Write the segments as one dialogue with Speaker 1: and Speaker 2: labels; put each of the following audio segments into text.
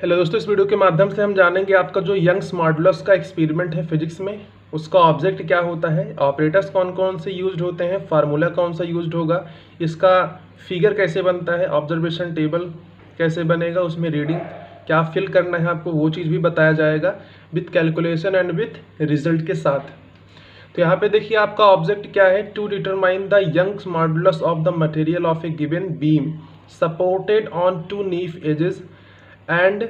Speaker 1: Hello दोस्तों, इस video के माध्यम से हम जानेंगे आपका जो यंग्स मॉडुलस का एक्सपेरिमेंट है फिजिक्स में, उसका ऑब्जेक्ट क्या होता है, ऑपरेटर्स कौन कौन से यूज्ड होते हैं, फार्मूला कौन सा यूज्ड होगा, इसका फिगर कैसे बनता है, ऑब्जर्वेशन टेबल कैसे बनेगा, उसमें रीडिंग क्या फिल करना है आपको, वो चीज़ भी बताया जाएगा with calculation and with result के साथ। तो यहाँ पे देखिए आपका ऑब्जेक्ट क्या है, to determine the Young's modulus of the material of a given beam supported on two knife edges and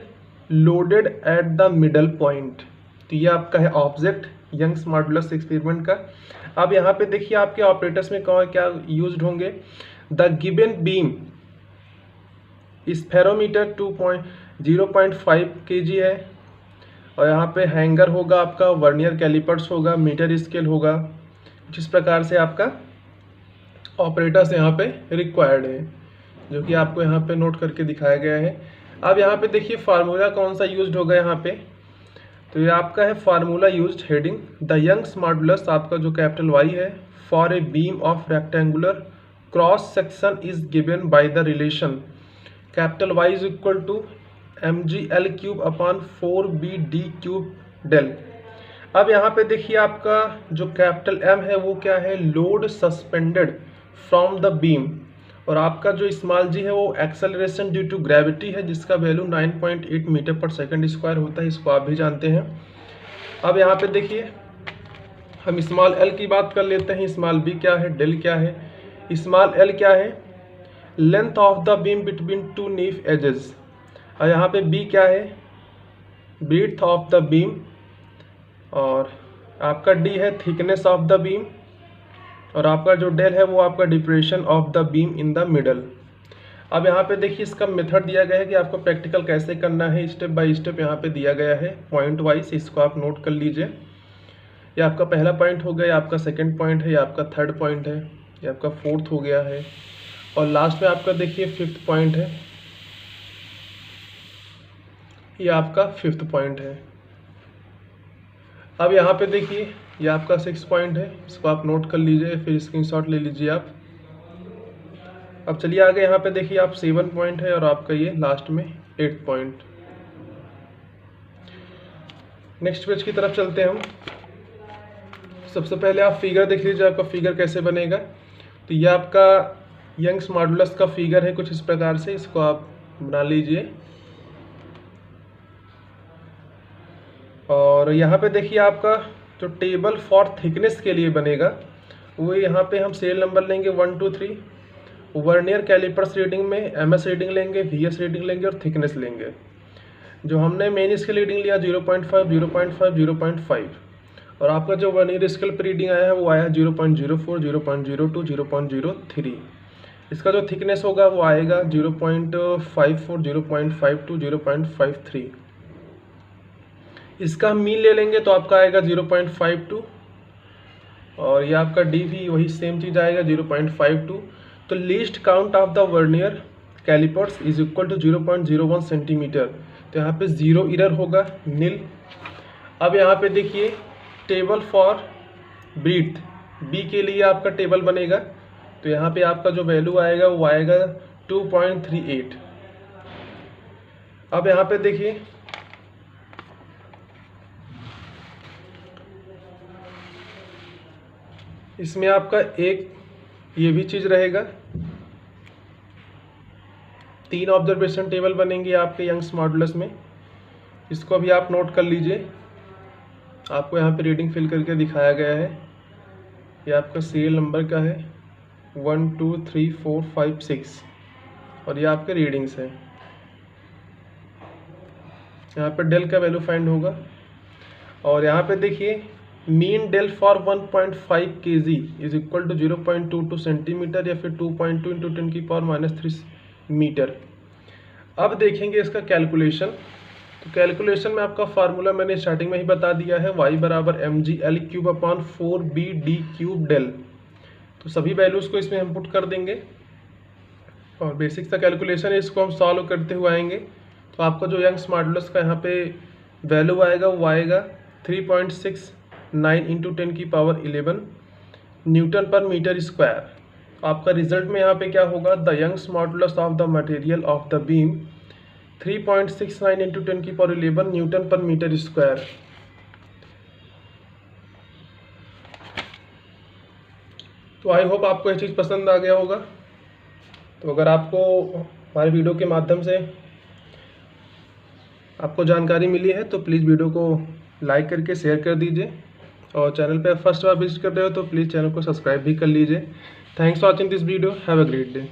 Speaker 1: loaded at the middle point. तो ये आपका है ऑब्जेक्ट यंग्स मॉडुलस एक्सपेरिमेंट का। अब यहाँ पे देखिए आपके ऑपरेटर्स में कौन क्या यूज्ड होंगे। The given beam spherometer 0.5 kg है, और यहाँ पे हैंगर होगा आपका, वर्नियर कैलिपर्स होगा, मीटर स्केल होगा। जिस प्रकार से आपका ऑपरेटर्स यहाँ पे रिक्वायर्ड है, जो कि आपको यहाँ पे नोट करके दिखाया गया है। अब यहाँ पे देखिए फार्मूला कौन सा यूज्ड होगा यहाँ पे, तो ये आपका है formula used heading the Young's modulus, आपका जो कैपिटल वाई है, for a beam of rectangular cross section is given by the relation capital Y is equal to mgl cube upon 4bd cube del. अब यहाँ पे देखिए आपका जो capital M है वो क्या है, load suspended from the beam, और आपका जो स्मॉल g है वो एक्सेलरेशन ड्यू टू ग्रेविटी है, जिसका वैल्यू 9.8 मीटर पर सेकंड स्क्वायर होता है, इसको आप भी जानते हैं। अब यहाँ पे देखिए हम स्मॉल l की बात कर लेते हैं। स्मॉल b क्या है, डेल क्या है। स्मॉल l क्या है, length of the beam between two knife edges, और यहाँ पे b क्या है, ब्रीथ ऑफ द बीम, और आपका d है थिकनेस ऑफ द बीम, और आपका जो डेल है वो आपका depression of the beam in the middle. अब यहाँ पे देखिए इसका मेथड दिया गया है कि आपको प्रैक्टिकल कैसे करना है, स्टेप बाय स्टेप यहाँ पे दिया गया है पॉइंट वाइज, इसको आप नोट कर लीजिए। ये आपका पहला पॉइंट हो गया, ये आपका सेकंड पॉइंट है, ये आपका थर्ड पॉइंट है, ये आपका फोर्थ हो गया है, और लास्ट में आपका देखिए फिफ्थ पॉइंट है, ये आपका फिफ्थ पॉइंट है। अब यहाँ पे देखिए ये आपका 6 पॉइंट है, इसको आप नोट कर लीजिए, फिर स्क्रीनशॉट ले लीजिए आप। अब चलिए आगे, यहाँ पे देखिए आप 7 पॉइंट है, और आपका ये लास्ट में 8 पॉइंट। नेक्स्ट पेज की तरफ चलते हैं हम। सबसे पहले आप फिगर देख लीजिए, आपका फिगर कैसे बनेगा। तो ये आपका यंग्स मॉडुलस का फिगर है कुछ इस प्रकार से, इसको आप बना लीजिए। और यहाँ पे देखिए आपका जो टेबल फॉर थिकनेस के लिए बनेगा, वो यहाँ पे हम सीरियल नंबर लेंगे 1 2 3, वर्नियर कैलिपर्स रीडिंग में MS रीडिंग लेंगे, VS रीडिंग लेंगे, और थिकनेस लेंगे। जो हमने मेन स्केल रीडिंग लिया 0.5 0.5 0.5, और आपका जो वर्नियर स्केल पर रीडिंग आया है वो आया 0.04 0.02 0.03। इसका जो थिकनेस होगा वो आएगा 0.54 0.52 0.53। इसका हम मीन ले लेंगे तो आपका आएगा 0.52, और ये आपका डी भी वही सेम चीज़ आएगा 0.52। तो least count of the vernier callipers is equal to 0.01 centimetre. तो यहाँ पे जीरो एरर होगा, नील। अब यहाँ पे देखिए टेबल फॉर ब्रीथ, बी के लिए आपका टेबल बनेगा, तो यहाँ पे आपका जो वैल्यू आएगा वो आएगा 2.38। अब यहाँ पे देखिए इसमें आपका एक ये भी चीज़ रहेगा, 3 ऑब्जर्वेशन टेबल बनेंगे आपके यंग्स मॉडुलस में, इसको भी आप नोट कर लीजिए। आपको यहाँ पे रीडिंग फिल करके दिखाया गया है। ये आपका सीरियल नंबर का है 1 2 3 4 5 6, और ये आपके रीडिंग्स हैं। यहाँ पे डेल का वैल्यू फाइंड होगा, और यहाँ पे देखिए mean del for 1.5 kg is equal to 0.22 centimetre, या फिर 2.2 × 10⁻³ मीटर। अब देखेंगे इसका कैलकुलेशन। तो कैलकुलेशन में आपका फार्मूला मैंने स्टार्टिंग में ही बता दिया है, y बराबर mgl cube upon 4bd cube del. तो सभी वैल्यूज़ को इसमें हम पुट कर देंगे, और बेसिक सा कैलकुलेशन है, इसको हम सॉल्व करते हुए आएंगे। तो आपका जो यंग्स मॉडुलस का यहाँ पे वैल्यू आएगा वो आएगा 3.69 × 10⁻11 न्यूटन पर मीटर स्क्वायर। आपका रिजल्ट में यहाँ पे क्या होगा, the Young's modulus of the material of the beam 3.69 × 10⁻11 newton per metre square. तो आई होप आपको ये चीज़ पसंद आ गया होगा। तो अगर आपको हमारे वीडियो के माध्यम से आपको जानकारी मिली है तो प्लीज़ वीडियो को लाइक करके शेयर कर दीजिए, और चैनल पे फर्स्ट बार विजिट कर रहे हो तो प्लीज़ चैनल को सब्सक्राइब भी कर लीजिए। Thanks for watching this video, have a great day.